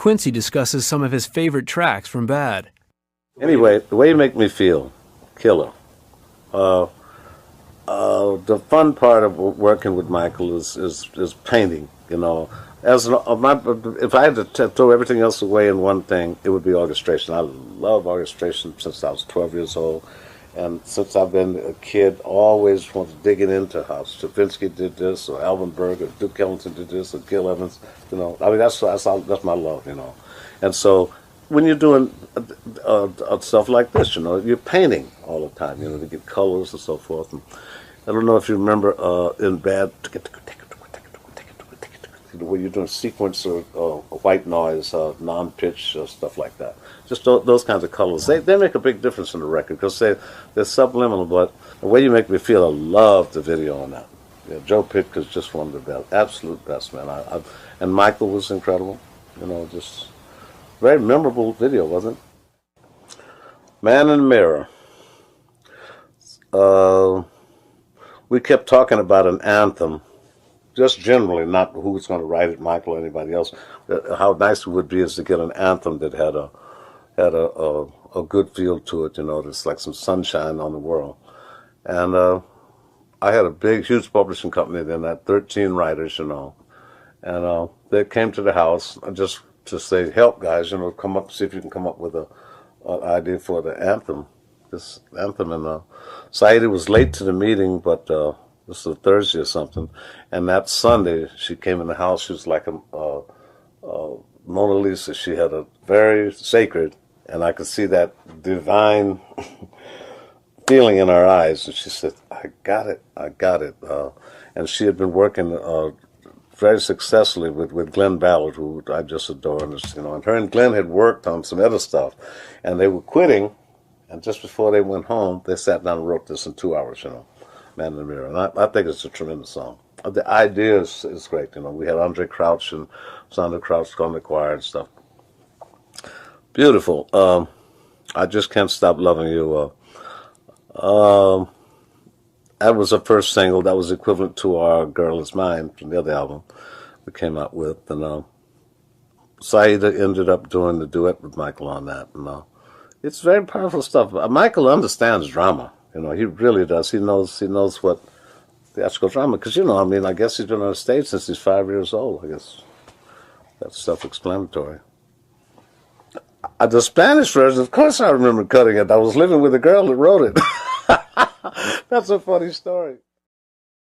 Quincy discusses some of his favorite tracks from Bad. Anyway, The Way You Make Me Feel, killer. The fun part of working with Michael is painting. You know, if I had to throw everything else away in one thing, it would be orchestration. I love orchestration since I was 12 years old, and since I've been a kid, always wanted digging into how Stravinsky did this, or Alvin Berg, or Duke Ellington did this, or Gil Evans. You know, I mean that's my love. You know, and so when you're doing stuff like this, you know, you're painting all the time. You know, to get colors and so forth. And I don't know if you remember in Bad, where you're doing sequence or white noise, non-pitch, stuff like that. Just those kinds of colors. They make a big difference in the record because they're subliminal. But The Way You Make Me Feel, I love the video on that. Yeah, Joe Pitt is just one of the best, absolute best, man. And Michael was incredible. You know, just very memorable video, wasn't it? Man in the Mirror. We kept talking about an anthem. Just generally, not who's going to write it, Michael or anybody else. How nice it would be is to get an anthem that had a good feel to it. You know, there's like some sunshine on the world. And I had a big, huge publishing company then, that 13 writers, you know, and they came to the house just to say, "Help, guys, you know, come up, see if you can come up with an idea for the anthem, this anthem." And Saida was late to the meeting, but this was a Thursday or something, and that Sunday she came in the house. She was like a Mona Lisa. She had a very sacred, and I could see that divine feeling in her eyes. And she said, "I got it, I got it." And she had been working very successfully with Glenn Ballard, who I just adore, and you know. And her and Glenn had worked on some other stuff, and they were quitting. And just before they went home, they sat down and wrote this in 2 hours, you know. Man in the Mirror. And I think it's a tremendous song. The idea is great. You know, we had Andre Crouch and Sandra Crouch on the choir and stuff. Beautiful. I Just Can't Stop Loving You. That was the first single. That was equivalent to Our Girl Is Mine from the other album we came out with. And Saida ended up doing the duet with Michael on that. And it's very powerful stuff. Michael understands drama. You know, he really does. He knows what theatrical drama, because, you know, I mean, I guess he's been on the stage since he's 5 years old. I guess that's self-explanatory. The Spanish version, of course I remember cutting it. I was living with a girl that wrote it. That's a funny story.